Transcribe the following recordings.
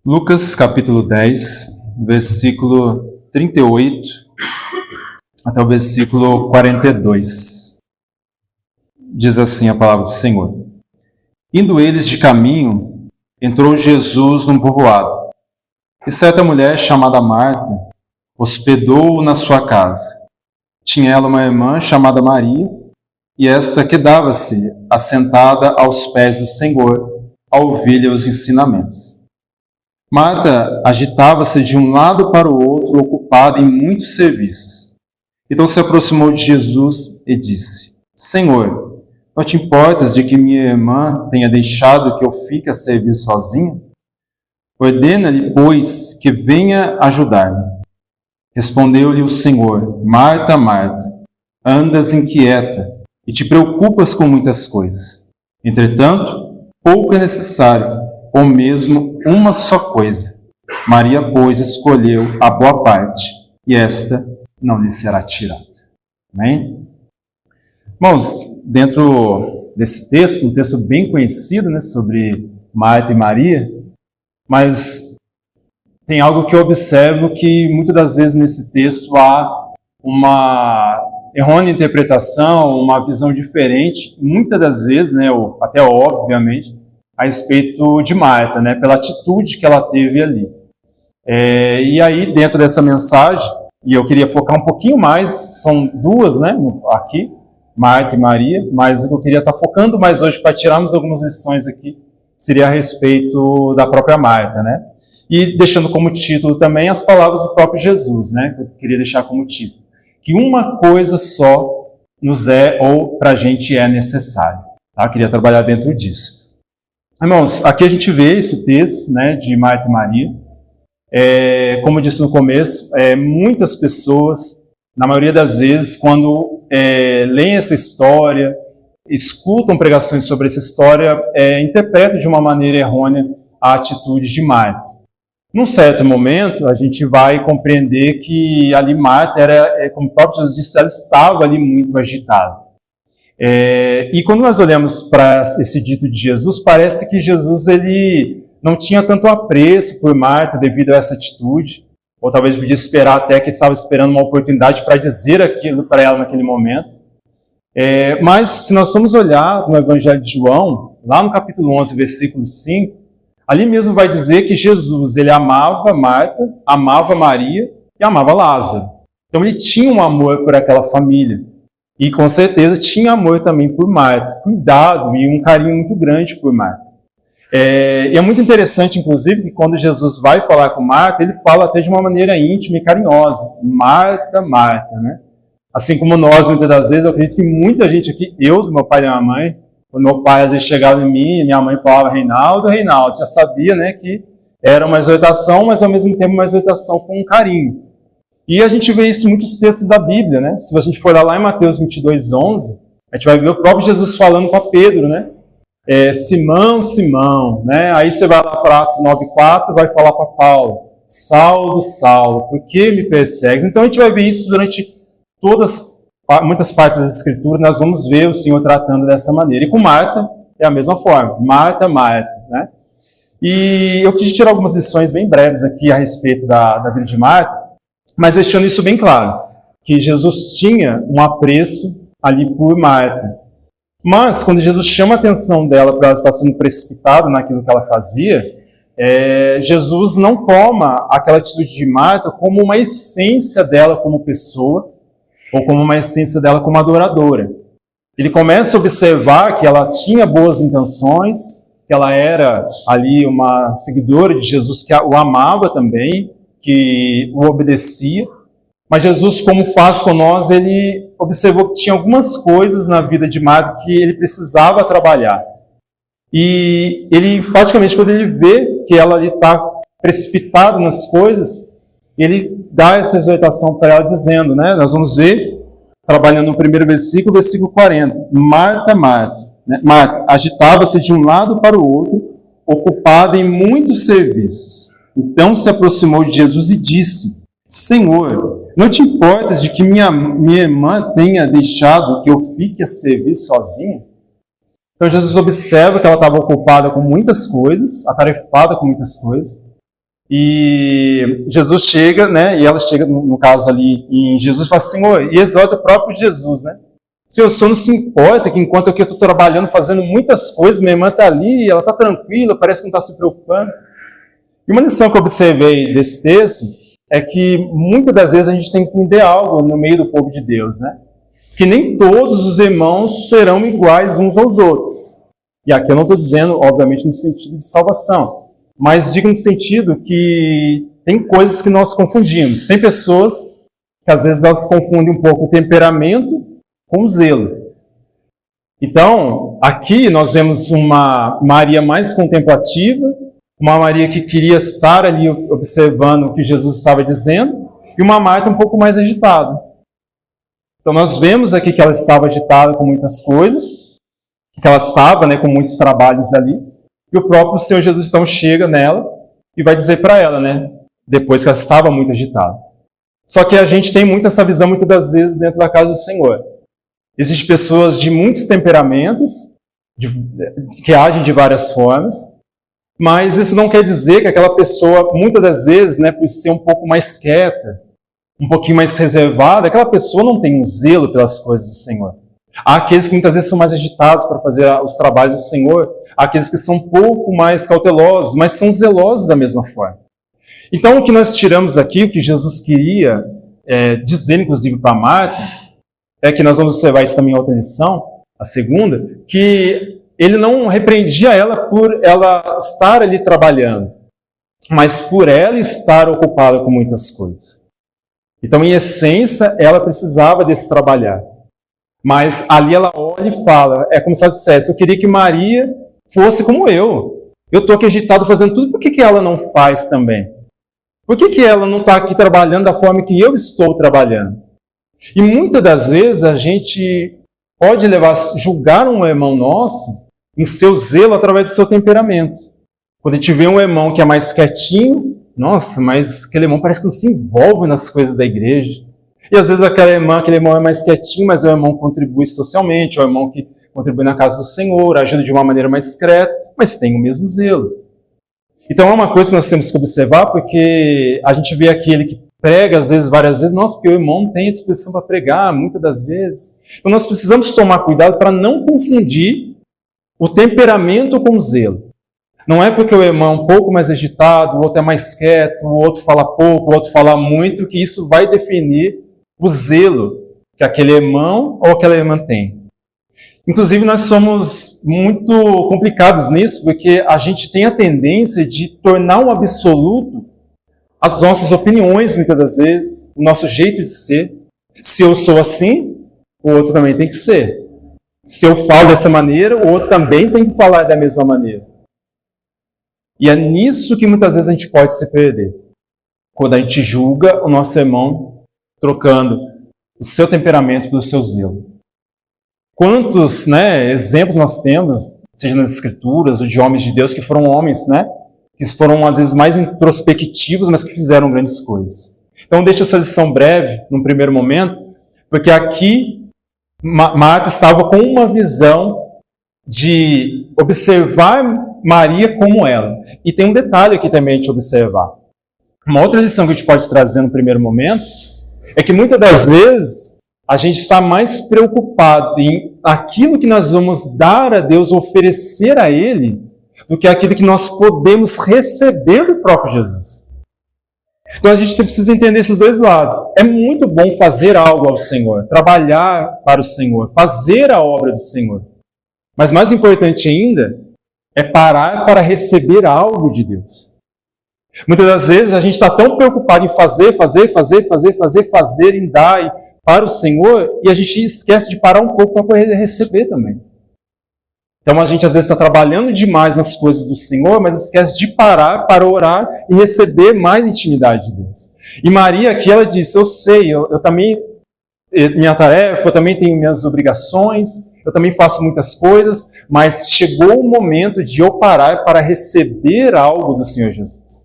Lucas capítulo 10, versículo 38 até o versículo 42. Diz assim a palavra do Senhor. Indo eles de caminho, entrou Jesus num povoado, e certa mulher chamada Marta hospedou-o na sua casa. Tinha ela uma irmã chamada Maria, e esta quedava-se assentada aos pés do Senhor, a ouvir-lhe os ensinamentos. Marta agitava-se de um lado para o outro, ocupada em muitos serviços. Então se aproximou de Jesus e disse: Senhor, não te importas de que minha irmã tenha deixado que eu fique a servir sozinha? Ordena-lhe, pois, que venha ajudar-me. Respondeu-lhe o Senhor: Marta, Marta, andas inquieta e te preocupas com muitas coisas. Entretanto, pouco é necessário, ou mesmo uma só coisa. Maria, pois, escolheu a boa parte, e esta não lhe será tirada. Amém? Irmãos, dentro desse texto, um texto bem conhecido, né, sobre Marta e Maria, mas tem algo que eu observo que muitas das vezes nesse texto há uma errônea interpretação, uma visão diferente, muitas das vezes, né, ou até obviamente, a respeito de Marta, né, pela atitude que ela teve ali. E aí, dentro dessa mensagem, e eu queria focar um pouquinho mais, são duas, né, aqui, Marta e Maria, mas o que eu queria estar focando mais hoje, para tirarmos algumas lições aqui, seria a respeito da própria Marta, né? E deixando como título também as palavras do próprio Jesus, né, que eu queria deixar como título. Que uma coisa só nos é, ou para a gente é necessário. Tá? Eu queria trabalhar dentro disso. Irmãos, aqui a gente vê esse texto, né, de Marta e Maria. Como eu disse no começo, muitas pessoas, na maioria das vezes, quando leem essa história, escutam pregações sobre essa história, interpretam de uma maneira errônea a atitude de Marta. Num certo momento, a gente vai compreender que ali Marta como o próprio Jesus disse, ela estava ali muito agitada. E quando nós olhamos para esse dito de Jesus, parece que Jesus ele não tinha tanto apreço por Marta devido a essa atitude, ou talvez podia esperar até que estava esperando uma oportunidade para dizer aquilo para ela naquele momento. Mas se nós formos olhar no Evangelho de João, lá no capítulo 11, versículo 5, ali mesmo vai dizer que Jesus ele amava Marta, amava Maria e amava Lázaro. Então ele tinha um amor por aquela família. E com certeza tinha amor também por Marta, cuidado e um carinho muito grande por Marta. E é muito interessante, inclusive, que quando Jesus vai falar com Marta, ele fala até de uma maneira íntima e carinhosa. Marta, Marta, né? Assim como nós, muitas das vezes, eu acredito que muita gente aqui, eu, meu pai e minha mãe, quando meu pai às vezes chegava em mim, minha mãe falava Reinaldo, Reinaldo, já sabia, né, que era uma exortação, mas ao mesmo tempo uma exortação com carinho. E a gente vê isso em muitos textos da Bíblia, né? Se a gente for lá em Mateus 22:11, a gente vai ver o próprio Jesus falando para Pedro, né? Simão, Simão, né? Aí você vai lá para Atos 9:4, vai falar para Paulo, Saulo, Saulo, por que me persegues? Então a gente vai ver isso durante muitas partes das Escrituras, nós vamos ver o Senhor tratando dessa maneira. E com Marta é a mesma forma, Marta, Marta, né? E eu quis tirar algumas lições bem breves aqui a respeito da vida de Marta, mas deixando isso bem claro, que Jesus tinha um apreço ali por Marta. Mas, quando Jesus chama a atenção dela para ela estar sendo precipitada naquilo que ela fazia, Jesus não toma aquela atitude de Marta como uma essência dela como pessoa, ou como uma essência dela como adoradora. Ele começa a observar que ela tinha boas intenções, que ela era ali uma seguidora de Jesus, que o amava também, que o obedecia, mas Jesus, como faz com nós, ele observou que tinha algumas coisas na vida de Marta que ele precisava trabalhar. E ele, praticamente, quando ele vê que ela está precipitada nas coisas, ele dá essa exortação para ela dizendo, né? Nós vamos ver, trabalhando no primeiro versículo 40. Marta, Marta, né? Marta agitava-se de um lado para o outro, ocupada em muitos serviços. Então se aproximou de Jesus e disse: Senhor, não te importas de que minha irmã tenha deixado que eu fique a servir sozinha? Então Jesus observa que ela estava ocupada com muitas coisas, atarefada com muitas coisas. E Jesus chega, né? E ela chega, no caso ali, em Jesus, e fala assim, e exalta o próprio Jesus, né? Senhor, o senhor não se importa que enquanto eu estou trabalhando, fazendo muitas coisas, minha irmã está ali, ela está tranquila, parece que não está se preocupando. E uma lição que eu observei desse texto é que muitas das vezes a gente tem que entender algo no meio do povo de Deus, né? Que nem todos os irmãos serão iguais uns aos outros. E aqui eu não estou dizendo, obviamente, no sentido de salvação, mas digo no sentido que tem coisas que nós confundimos. Tem pessoas que às vezes elas confundem um pouco o temperamento com o zelo. Então, aqui nós vemos uma Maria mais contemplativa, uma Maria que queria estar ali observando o que Jesus estava dizendo, e uma Marta um pouco mais agitada. Então nós vemos aqui que ela estava agitada com muitas coisas, que ela estava, né, com muitos trabalhos ali, e o próprio Senhor Jesus então chega nela e vai dizer para ela, né, depois que ela estava muito agitada. Só que a gente tem muito essa visão muitas das vezes dentro da casa do Senhor. Existem pessoas de muitos temperamentos, que agem de várias formas, mas isso não quer dizer que aquela pessoa, muitas das vezes, né, por ser um pouco mais quieta, um pouquinho mais reservada, aquela pessoa não tem um zelo pelas coisas do Senhor. Há aqueles que muitas vezes são mais agitados para fazer os trabalhos do Senhor, há aqueles que são um pouco mais cautelosos, mas são zelosos da mesma forma. Então, o que nós tiramos aqui, o que Jesus queria dizer, inclusive, para Marta, é que nós vamos observar isso também em outra lição, a segunda, que ele não repreendia ela por ela estar ali trabalhando, mas por ela estar ocupada com muitas coisas. Então, em essência, ela precisava desse trabalhar. Mas ali ela olha e fala, é como se ela dissesse, eu queria que Maria fosse como eu. Eu estou aqui agitado fazendo tudo, por que ela não faz também? Por que ela não está aqui trabalhando da forma que eu estou trabalhando? E muitas das vezes a gente pode julgar um irmão nosso em seu zelo através do seu temperamento. Quando a gente vê um irmão que é mais quietinho, nossa, mas aquele irmão parece que não se envolve nas coisas da igreja. E às vezes aquele irmão é mais quietinho, mas o irmão contribui socialmente, é o irmão que contribui na casa do Senhor, ajuda de uma maneira mais discreta, mas tem o mesmo zelo. Então é uma coisa que nós temos que observar, porque a gente vê aquele que prega, às vezes, várias vezes, nossa, porque o irmão não tem a disposição para pregar, muitas das vezes. Então nós precisamos tomar cuidado para não confundir o temperamento com o zelo. Não é porque o irmão é um pouco mais agitado, o outro é mais quieto, o outro fala pouco, o outro fala muito, que isso vai definir o zelo que aquele irmão ou aquela irmã tem. Inclusive, nós somos muito complicados nisso, porque a gente tem a tendência de tornar um absoluto as nossas opiniões, muitas das vezes, o nosso jeito de ser. Se eu sou assim, o outro também tem que ser. Se eu falo dessa maneira, o outro também tem que falar da mesma maneira. E é nisso que muitas vezes a gente pode se perder. Quando a gente julga o nosso irmão trocando o seu temperamento pelo seu zelo. Quantos exemplos nós temos, seja nas Escrituras ou de homens de Deus, que foram homens, que foram às vezes mais introspectivos, mas que fizeram grandes coisas. Então deixa essa lição breve, num primeiro momento, porque aqui Marta estava com uma visão de observar Maria como ela. E tem um detalhe aqui também de observar. Uma outra lição que a gente pode trazer no primeiro momento é que muitas das vezes a gente está mais preocupado em aquilo que nós vamos dar a Deus, oferecer a Ele, do que aquilo que nós podemos receber do próprio Jesus. Então a gente precisa entender esses dois lados. É muito bom fazer algo ao Senhor, trabalhar para o Senhor, fazer a obra do Senhor. Mas mais importante ainda é parar para receber algo de Deus. Muitas das vezes a gente está tão preocupado em fazer, em dar para o Senhor, e a gente esquece de parar um pouco para poder receber também. Então a gente às vezes está trabalhando demais nas coisas do Senhor, mas esquece de parar para orar e receber mais intimidade de Deus. E Maria aqui, ela disse, eu sei, eu também, minha tarefa, eu também tenho minhas obrigações, eu também faço muitas coisas, mas chegou o momento de eu parar para receber algo do Senhor Jesus.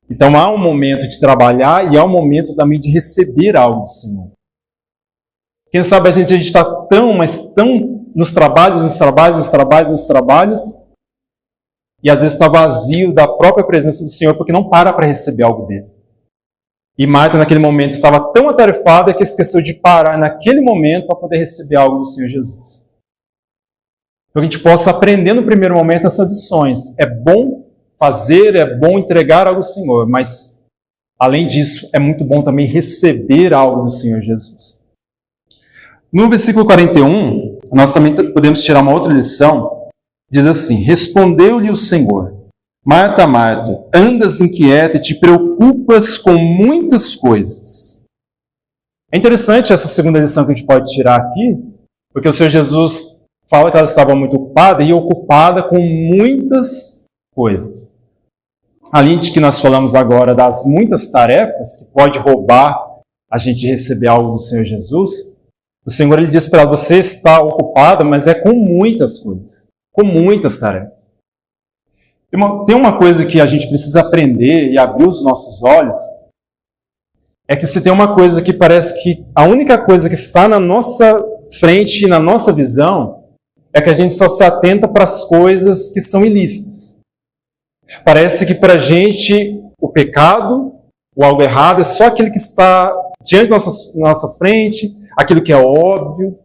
Então há um momento de trabalhar e há um momento também de receber algo do Senhor. Quem sabe a gente está tão nos trabalhos, e às vezes está vazio da própria presença do Senhor porque não para receber algo dele. E Marta, naquele momento, estava tão atarefada que esqueceu de parar naquele momento para poder receber algo do Senhor Jesus. Então, que a gente possa aprender no primeiro momento essas lições. É bom fazer, é bom entregar algo ao Senhor, mas, além disso, é muito bom também receber algo do Senhor Jesus. No versículo 41, nós também podemos tirar uma outra lição. Diz assim: respondeu-lhe o Senhor: Marta, Marta, andas inquieta e te preocupas com muitas coisas. É interessante essa segunda lição que a gente pode tirar aqui, porque o Senhor Jesus fala que ela estava muito ocupada e ocupada com muitas coisas. Além de que nós falamos agora das muitas tarefas que pode roubar a gente de receber algo do Senhor Jesus, o Senhor ele diz para ela: você está ocupada, mas é com muitas coisas, com muitas tarefas. Tem uma coisa que a gente precisa aprender e abrir os nossos olhos, é que se tem uma coisa que parece que a única coisa que está na nossa frente e na nossa visão é que a gente só se atenta para as coisas que são ilícitas. Parece que para a gente o pecado, o algo errado, é só aquele que está diante da nossa frente, aquilo que é óbvio.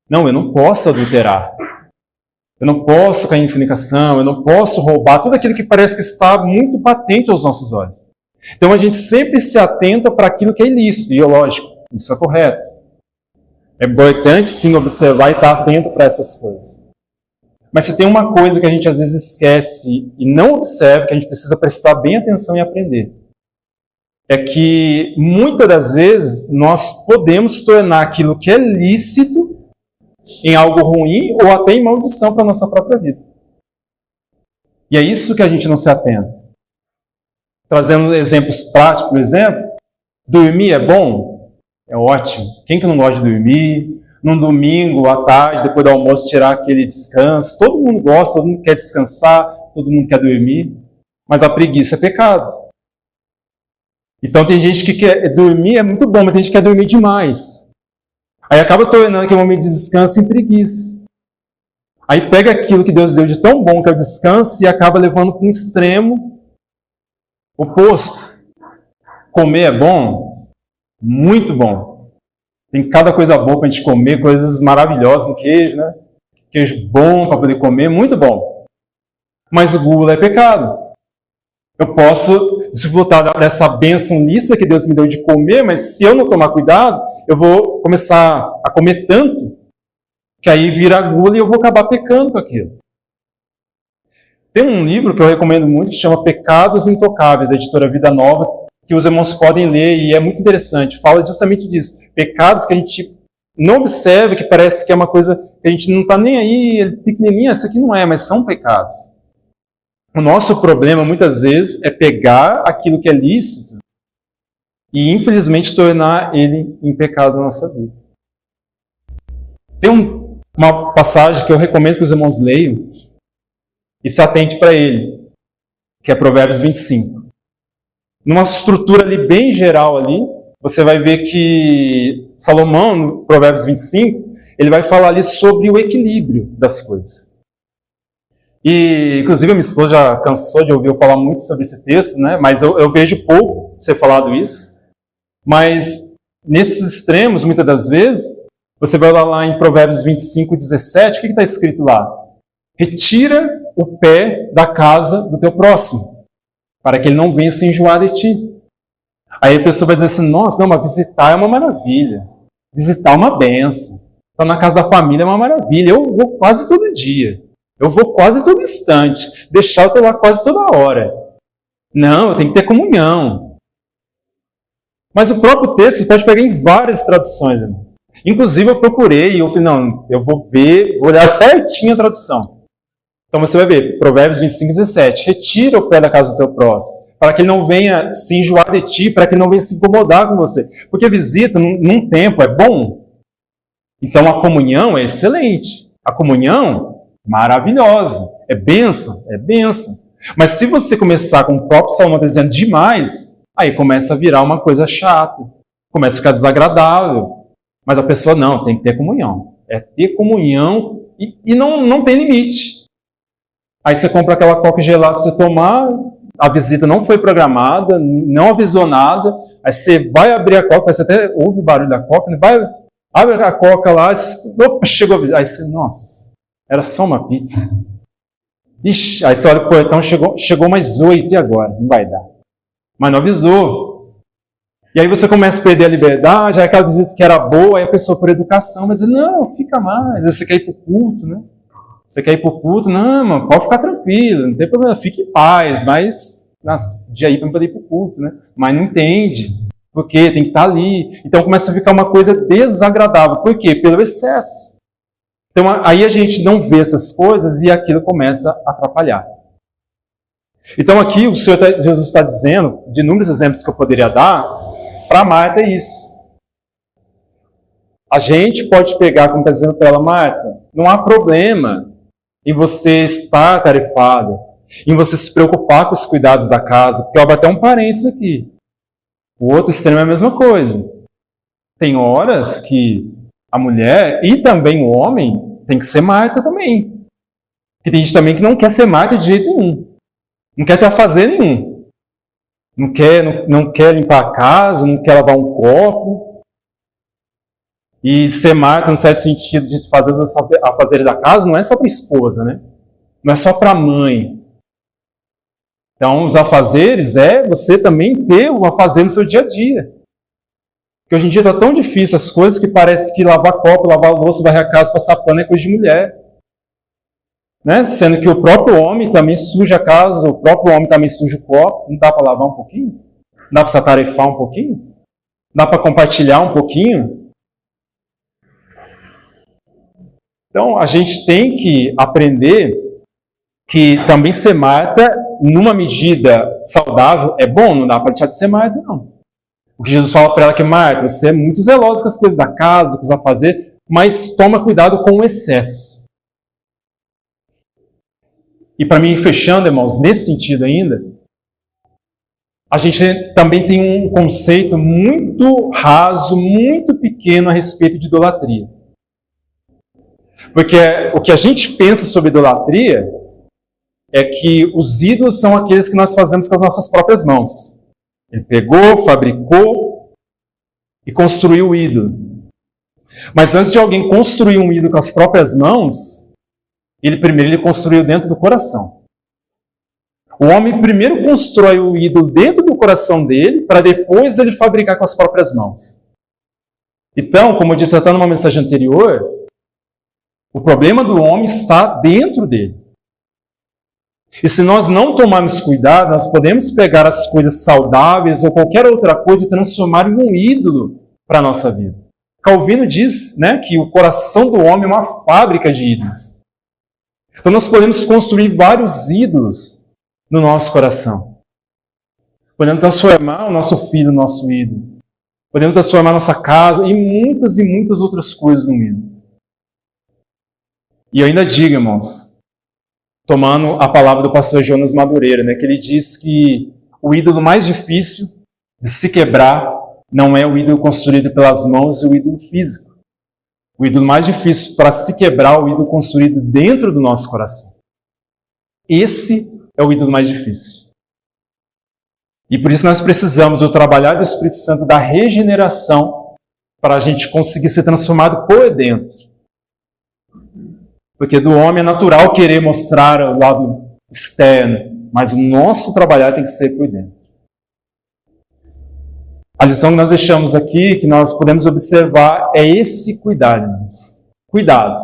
Não, eu não posso adulterar. Eu não posso cair em fornicação, eu não posso roubar, tudo aquilo que parece que está muito patente aos nossos olhos. Então a gente sempre se atenta para aquilo que é ilícito, e lógico, isso é correto. É importante sim observar e estar atento para essas coisas. Mas se tem uma coisa que a gente às vezes esquece e não observa, que a gente precisa prestar bem atenção e aprender, é que muitas das vezes nós podemos tornar aquilo que é lícito em algo ruim ou até em maldição para a nossa própria vida. E é isso que a gente não se atenta. Trazendo exemplos práticos, por exemplo, dormir é bom? É ótimo. Quem que não gosta de dormir? Num domingo, à tarde, depois do almoço, tirar aquele descanso. Todo mundo gosta, todo mundo quer descansar, todo mundo quer dormir. Mas a preguiça é pecado. Então tem gente que quer dormir, é muito bom, mas tem gente que quer dormir demais. Aí acaba tornando aquele momento de descanso em preguiça. Aí pega aquilo que Deus deu de tão bom, que é o descanso, e acaba levando para um extremo oposto. Comer é bom? Muito bom. Tem cada coisa boa para a gente comer, coisas maravilhosas, com queijo, né? Queijo bom para poder comer, muito bom. Mas gula é pecado. Eu posso desfrutar dessa bênção lícita que Deus me deu de comer, mas se eu não tomar cuidado, eu vou começar a comer tanto, que aí vira gula e eu vou acabar pecando com aquilo. Tem um livro que eu recomendo muito, que chama Pecados Intocáveis, da editora Vida Nova, que os irmãos podem ler, e é muito interessante. Fala justamente disso. Pecados que a gente não observa, que parece que é uma coisa que a gente não está nem aí, pequenininha, isso aqui não é, mas são pecados. O nosso problema, muitas vezes, é pegar aquilo que é lícito e, infelizmente, tornar ele em pecado na nossa vida. Tem uma passagem que eu recomendo que os irmãos leiam e se atente para ele, que é Provérbios 25. Numa estrutura ali bem geral ali, você vai ver que Salomão, no Provérbios 25, ele vai falar ali sobre o equilíbrio das coisas. E, inclusive, a minha esposa já cansou de ouvir eu falar muito sobre esse texto, né? Mas eu vejo pouco ser falado isso. Mas, nesses extremos, muitas das vezes, você vai lá em Provérbios 25, 17, o que está escrito lá? Retira o pé da casa do teu próximo, para que ele não venha se enjoar de ti. Aí a pessoa vai dizer assim: nossa, não, mas visitar é uma maravilha. Visitar é uma benção. Estar na casa da família é uma maravilha. Eu vou quase todo dia. Eu vou quase todo instante. Deixar eu estar lá quase toda hora. Não, eu tenho que ter comunhão. Mas o próprio texto você pode pegar em várias traduções. Irmão. Inclusive eu procurei e eu falei: não, eu vou ver, vou olhar certinho a tradução. Então você vai ver, Provérbios 25, 17. Retira o pé da casa do teu próximo, para que ele não venha se enjoar de ti, para que ele não venha se incomodar com você. Porque visita num tempo é bom. Então a comunhão é excelente. A comunhão, maravilhosa. É bênção, é bênção. Mas se você começar com o próprio Salomão dizendo demais, aí começa a virar uma coisa chata. Começa a ficar desagradável. Mas a pessoa não, tem que ter comunhão. É ter comunhão e não tem limite. Aí você compra aquela coca gelada para você tomar, a visita não foi programada, não avisou nada, aí você vai abrir a coca, você até ouve o barulho da coca, abre a coca lá, opa, chegou a visita. Aí você, nossa, era só uma pizza. Ixi, aí você olha pro portão, chegou mais 8, e agora? Não vai dar. Mas não avisou. E aí você começa a perder a liberdade, aí aquela visita que era boa, aí a pessoa por educação vai dizer, não, fica mais, aí você quer ir pro culto, né? Você quer ir pro culto? Não, mano, pode ficar tranquilo, não tem problema, fique em paz, mas dia aí para poder ir pro culto, né? Mas não entende, porque tem que estar ali. Então começa a ficar uma coisa desagradável. Por quê? Pelo excesso. Então aí a gente não vê essas coisas e aquilo começa a atrapalhar. Então aqui o Senhor Jesus está dizendo, de inúmeros exemplos que eu poderia dar, para Marta é isso. A gente pode pegar, como está dizendo para ela, Marta, não há problema em você estar atarefada, em você se preocupar com os cuidados da casa, porque eu vou até um parênteses aqui. O outro extremo é a mesma coisa. Tem horas que a mulher e também o homem tem que ser Marta também. Porque tem gente também que não quer ser Marta de jeito nenhum. Não quer ter a fazer nenhum. Não quer limpar a casa, não quer lavar um copo. E ser Marta, no certo sentido, de fazer os afazeres da casa, não é só para a esposa, né? Não é só para a mãe. Então, os afazeres é você também ter um afazer no seu dia a dia. Porque hoje em dia está tão difícil as coisas que parece que lavar copo, lavar louça, varrer a casa, passar pano é coisa de mulher. Né? Sendo que o próprio homem também suja a casa, o próprio homem também suja o copo. Não dá para lavar um pouquinho? Não dá para se atarefar um pouquinho? Não dá para compartilhar um pouquinho? Então, a gente tem que aprender que também ser Marta, numa medida saudável, é bom, não dá para deixar de ser Marta, não. O que Jesus fala para ela é que, Marta, você é muito zelosa com as coisas da casa, com os afazeres, mas toma cuidado com o excesso. E para mim, fechando, irmãos, nesse sentido ainda, a gente também tem um conceito muito raso, muito pequeno a respeito de idolatria. Porque o que a gente pensa sobre idolatria é que os ídolos são aqueles que nós fazemos com as nossas próprias mãos. Ele pegou, fabricou e construiu o ídolo. Mas antes de alguém construir um ídolo com as próprias mãos, ele construiu dentro do coração. O homem primeiro constrói o ídolo dentro do coração dele, para depois ele fabricar com as próprias mãos. Então, como eu disse até numa mensagem anterior, o problema do homem está dentro dele. E se nós não tomarmos cuidado, nós podemos pegar as coisas saudáveis ou qualquer outra coisa e transformar em um ídolo para a nossa vida. Calvino diz, né, que o coração do homem é uma fábrica de ídolos. Então nós podemos construir vários ídolos no nosso coração. Podemos transformar o nosso filho no nosso ídolo. Podemos transformar a nossa casa e muitas outras coisas no ídolo. E eu ainda digo, irmãos, tomando a palavra do pastor Jonas Madureira, né, que ele diz que o ídolo mais difícil de se quebrar não é o ídolo construído pelas mãos e o ídolo físico. O ídolo mais difícil para se quebrar é o ídolo construído dentro do nosso coração. Esse é o ídolo mais difícil. E por isso nós precisamos do trabalhar do Espírito Santo, da regeneração, para a gente conseguir ser transformado por dentro. Porque do homem é natural querer mostrar o lado externo, mas o nosso trabalhar tem que ser por dentro. A lição que nós deixamos aqui, que nós podemos observar, é esse cuidado, irmãos. Cuidado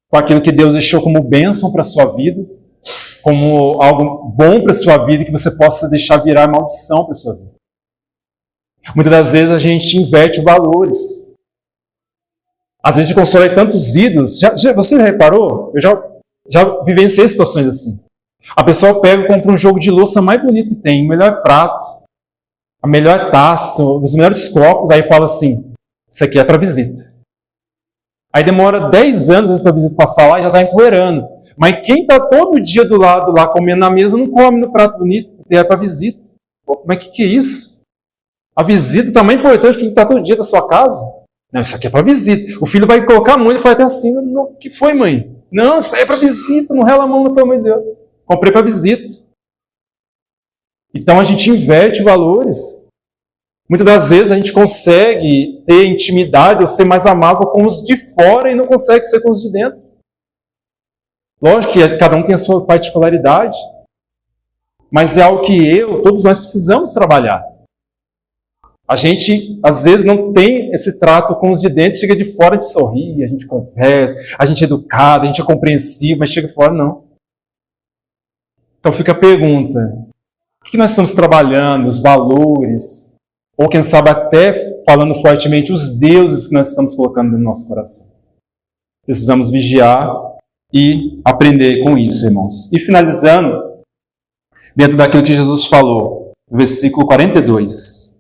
com aquilo que Deus deixou como bênção para a sua vida, como algo bom para a sua vida, que você possa deixar virar maldição para a sua vida. Muitas das vezes a gente inverte valores. Às vezes a gente constrói tantos ídolos. Você já reparou? Eu já vivenciei situações assim. A pessoa pega e compra um jogo de louça mais bonito que tem, o melhor prato, a melhor taça, os melhores copos, aí fala assim, isso aqui é para visita. Aí demora 10 anos às vezes para a visita passar lá e já está empoeirando. Mas quem está todo dia do lado lá comendo na mesa não come no prato bonito, porque é para visita. Pô, mas que é isso? A visita está mais importante que quem está todo dia da sua casa? Não, isso aqui é para visita. O filho vai colocar a mão e fala até assim, o que foi, mãe? Não, isso aí é para visita, não rela a mão, pelo amor de Deus. Comprei para visita. Então a gente inverte valores. Muitas das vezes a gente consegue ter intimidade ou ser mais amável com os de fora e não consegue ser com os de dentro. Lógico que cada um tem a sua particularidade, mas é algo que todos nós precisamos trabalhar. A gente, às vezes, não tem esse trato com os de dentro, chega de fora de sorrir, a gente conversa, a gente é educado, a gente é compreensivo, mas chega de fora, não. Então fica a pergunta, o que nós estamos trabalhando, os valores, ou quem sabe até, falando fortemente, os deuses que nós estamos colocando no nosso coração. Precisamos vigiar e aprender com isso, irmãos. E finalizando, dentro daquilo que Jesus falou, no versículo 42.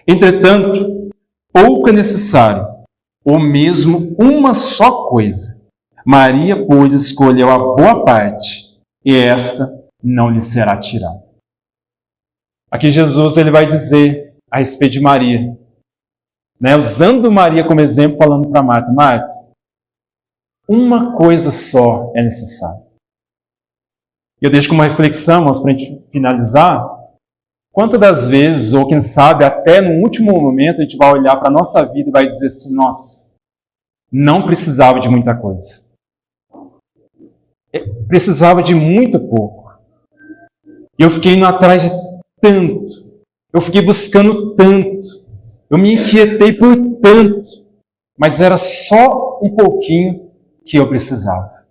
Entretanto, pouco é necessário, ou mesmo uma só coisa. Maria, pois, escolheu a boa parte, e esta não lhe será tirada. Aqui Jesus ele vai dizer a respeito de Maria, né, usando Maria como exemplo, falando para Marta, Marta, uma coisa só é necessária. Eu deixo como reflexão, irmãos, para a gente finalizar, quantas das vezes, ou quem sabe, até no último momento, a gente vai olhar para a nossa vida e vai dizer assim, nossa, não precisava de muita coisa. Precisava de muito pouco. Eu fiquei indo atrás de tanto. Eu fiquei buscando tanto. Eu me inquietei por tanto. Mas era só um pouquinho que eu precisava.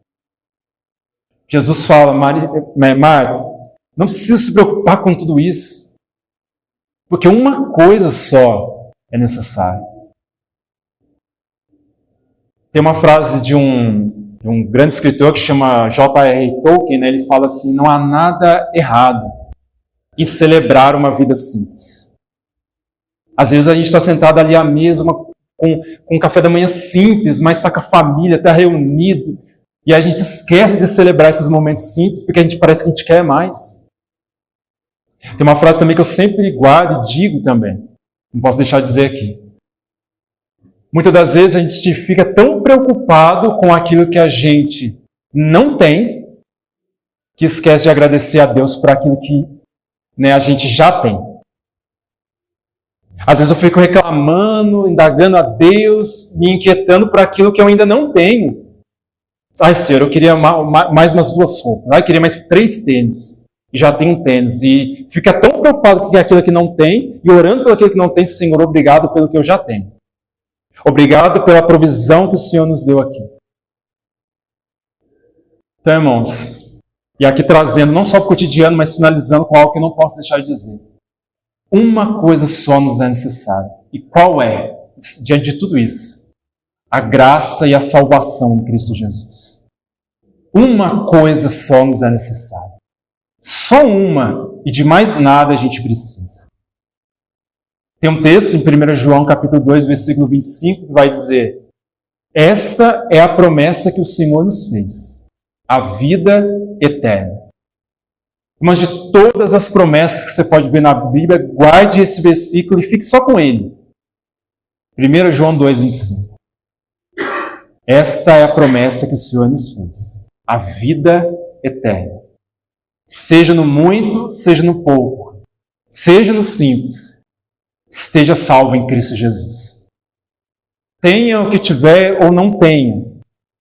Jesus fala, Marta, não precisa se preocupar com tudo isso. Porque uma coisa só é necessária. Tem uma frase de um grande escritor que chama J.R. Tolkien, né? Ele fala assim, não há nada errado em celebrar uma vida simples. Às vezes a gente está sentado ali à mesa com um café da manhã simples, mas está com a família, está reunido, e a gente esquece de celebrar esses momentos simples, porque a gente parece que a gente quer mais. Tem uma frase também que eu sempre guardo e digo também, não posso deixar de dizer aqui. Muitas das vezes a gente fica tão preocupado com aquilo que a gente não tem, que esquece de agradecer a Deus por aquilo que a gente já tem. Às vezes eu fico reclamando, indagando a Deus, me inquietando por aquilo que eu ainda não tenho. Ai, Senhor, eu queria mais umas 2 roupas. Ai, eu queria mais 3 tênis. E já tenho um tênis. E fica tão preocupado com aquilo que não tem, e orando por aquilo que não tem, Senhor, obrigado pelo que eu já tenho. Obrigado pela provisão que o Senhor nos deu aqui. Então, irmãos, e aqui trazendo não só para o cotidiano, mas finalizando com algo que eu não posso deixar de dizer. Uma coisa só nos é necessária. E qual é, diante de tudo isso? A graça e a salvação em Cristo Jesus. Uma coisa só nos é necessária. Só uma, e de mais nada a gente precisa. Tem um texto em 1 João capítulo 2, versículo 25, que vai dizer: esta é a promessa que o Senhor nos fez, a vida eterna. Mas de todas as promessas que você pode ver na Bíblia, guarde esse versículo e fique só com ele. 1 João 2, 25. Esta é a promessa que o Senhor nos fez, a vida eterna. Seja no muito, seja no pouco, seja no simples, esteja salvo em Cristo Jesus. Tenha o que tiver ou não tenha,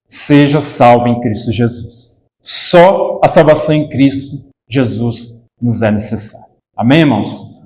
seja salvo em Cristo Jesus. Só a salvação em Cristo Jesus nos é necessária. Amém, irmãos?